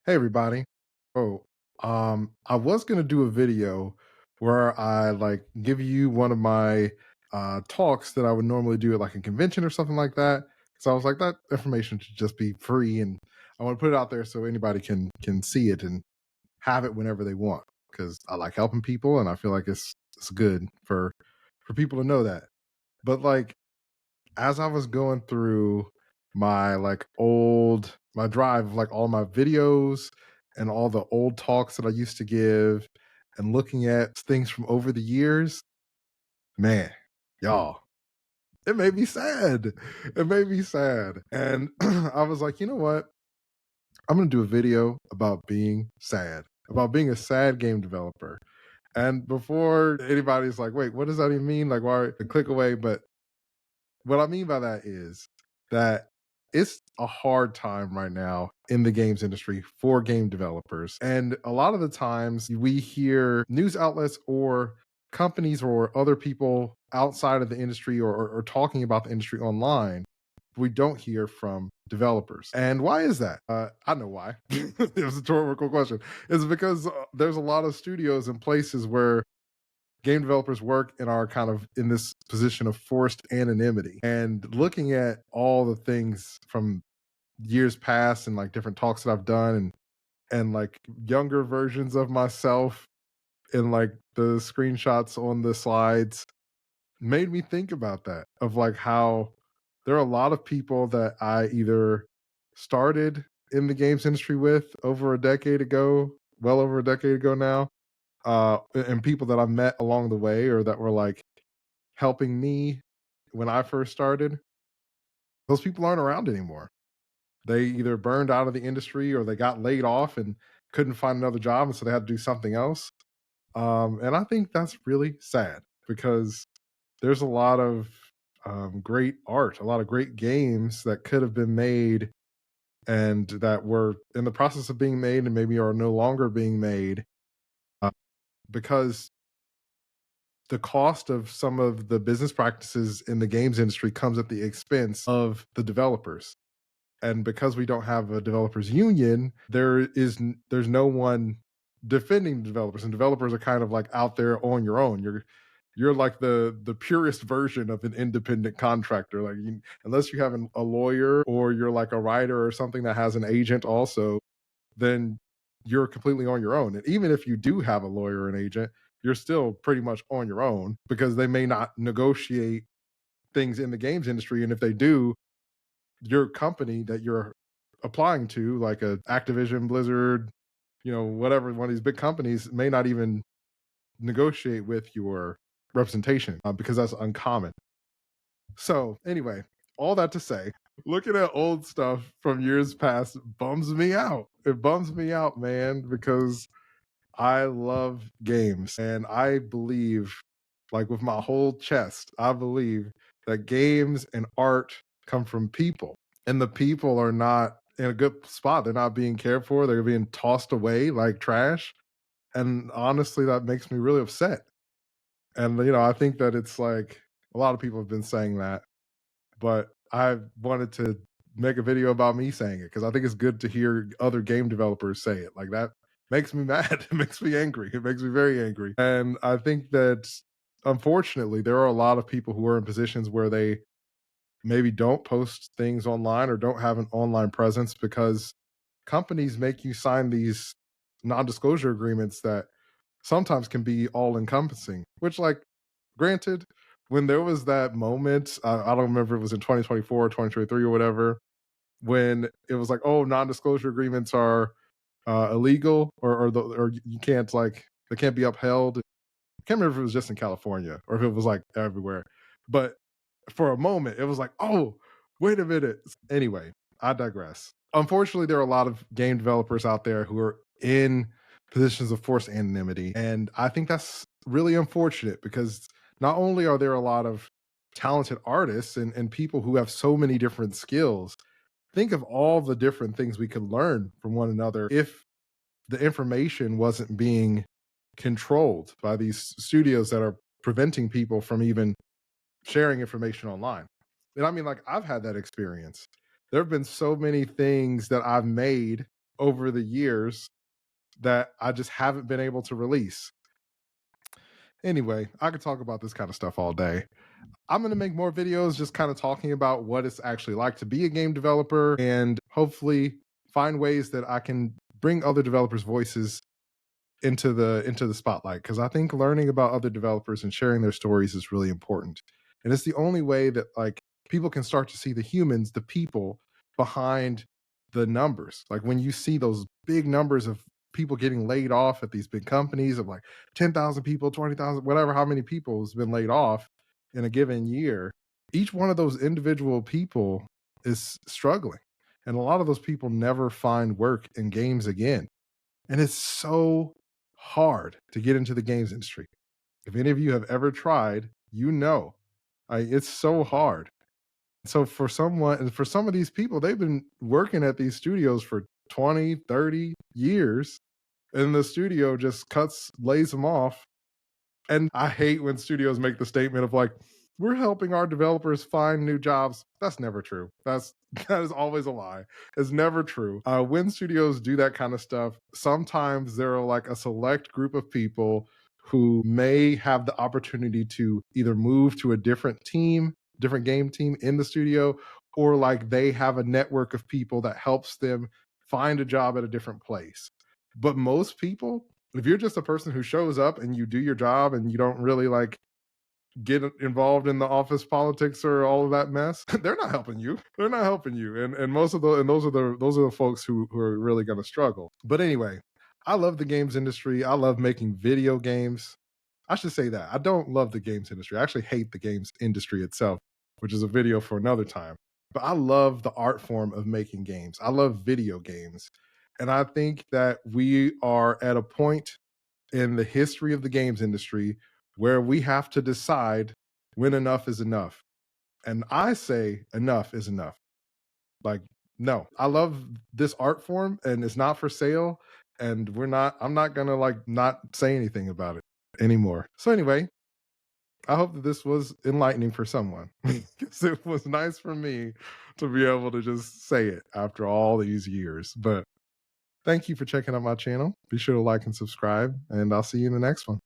Hey everybody. Oh, I was gonna do a video where I like give you one of my talks that I would normally do at like a convention or something like that. So I was like, that information should just be free and I want to put it out there so anybody can see it and have it whenever they want. Because I like helping people and I feel like it's good for people to know that. But like as I was going through my my drive of like all my videos and all the old talks that I used to give and looking at things from over the years, man, y'all, it made me sad. It made me sad. And I was like, you know what? I'm going to do a video about being sad, about being a sad game developer. And before anybody's like, wait, what does that even mean? Like, why click away? But what I mean by that is that it's a hard time right now in the games industry for game developers. And a lot of the times we hear news outlets or companies or other people outside of the industry or talking about the industry online. We don't hear from developers. And why is that? I know why. It was a rhetorical question. It's because there's a lot of studios and places where game developers work and are kind of in this position of forced anonymity. And looking at all the things from years past and like different talks that I've done and like younger versions of myself and like the screenshots on the slides made me think about that of like how there are a lot of people that I either started in the games industry with over a decade ago, well over a decade ago now, and people that I met along the way or that were like helping me when I first started, those people aren't around anymore. They either burned out of the industry or they got laid off and couldn't find another job, and so they had to do something else. And I think that's really sad because there's a lot of great art, a lot of great games that could have been made and that were in the process of being made and maybe are no longer being made uh, because the cost of some of the business practices in the games industry comes at the expense of the developers. And because we don't have a developers union, there's no one defending the developers, and developers are kind of like out there on your own. You're like the purest version of an independent contractor. Like unless you have a lawyer or you're like a writer or something that has an agent also, then you're completely on your own. And even if you do have a lawyer or an agent, you're still pretty much on your own because they may not negotiate things in the games industry. And if they do, your company that you're applying to, like a Activision, Blizzard, whatever one of these big companies, may not even negotiate with your representation because that's uncommon. So anyway, all that to say, looking at old stuff from years past bums me out. It bums me out, man, because I love games and I believe, like with my whole chest, I believe that games and art come from people and the people are not in a good spot. They're not being cared for. They're being tossed away like trash. And honestly, that makes me really upset. And, I think that it's like a lot of people have been saying that, but I wanted to make a video about me saying it because I think it's good to hear other game developers say it. Like that makes me mad. It makes me angry. It makes me very angry. And I think that unfortunately, there are a lot of people who are in positions where they maybe don't post things online or don't have an online presence because companies make you sign these non-disclosure agreements that sometimes can be all encompassing, which like granted, when there was that moment, I don't remember if it was in 2024 or 2023 or whatever, when it was like, oh, non-disclosure agreements are illegal or you can't like they can't be upheld. I can't remember if it was just in California or if it was like everywhere. But for a moment, it was like, oh, wait a minute. Anyway, I digress. Unfortunately, there are a lot of game developers out there who are in positions of forced anonymity. And I think that's really unfortunate because not only are there a lot of talented artists and people who have so many different skills, think of all the different things we could learn from one another if the information wasn't being controlled by these studios that are preventing people from even sharing information online. And I mean, like, I've had that experience. There have been so many things that I've made over the years that I just haven't been able to release. Anyway, I could talk about this kind of stuff all day. I'm going to make more videos just kind of talking about what it's actually like to be a game developer and hopefully find ways that I can bring other developers' voices into the spotlight, because I think learning about other developers and sharing their stories is really important. And it's the only way that like people can start to see the humans, the people behind the numbers. Like when you see those big numbers of people getting laid off at these big companies of like 10,000 people, 20,000, whatever, how many people has been laid off in a given year, each one of those individual people is struggling. And a lot of those people never find work in games again, and it's so hard to get into the games industry. If any of you have ever tried, you know, it's so hard. So for some of these people, they've been working at these studios for 20, 30 years, and the studio just lays them off. And I hate when studios make the statement of like, we're helping our developers find new jobs. That's never true. That is always a lie. It's never true. When studios do that kind of stuff, sometimes there are like a select group of people who may have the opportunity to either move to a different team, different game team in the studio, or like they have a network of people that helps them find a job at a different place. But most people, if you're just a person who shows up and you do your job and you don't really like get involved in the office politics or all of that mess, they're not helping you. They're not helping you. And most of the and those are the folks who are really going to struggle. But anyway, I love the games industry. I love making video games. I should say that. I don't love the games industry. I actually hate the games industry itself, which is a video for another time. But I love the art form of making games. I love video games. And I think that we are at a point in the history of the games industry where we have to decide when enough is enough. And I say enough is enough. Like, no, I love this art form and it's not for sale. And I'm not gonna like not say anything about it anymore. So anyway, I hope that this was enlightening for someone. Because it was nice for me to be able to just say it after all these years. But thank you for checking out my channel. Be sure to like and subscribe, and I'll see you in the next one.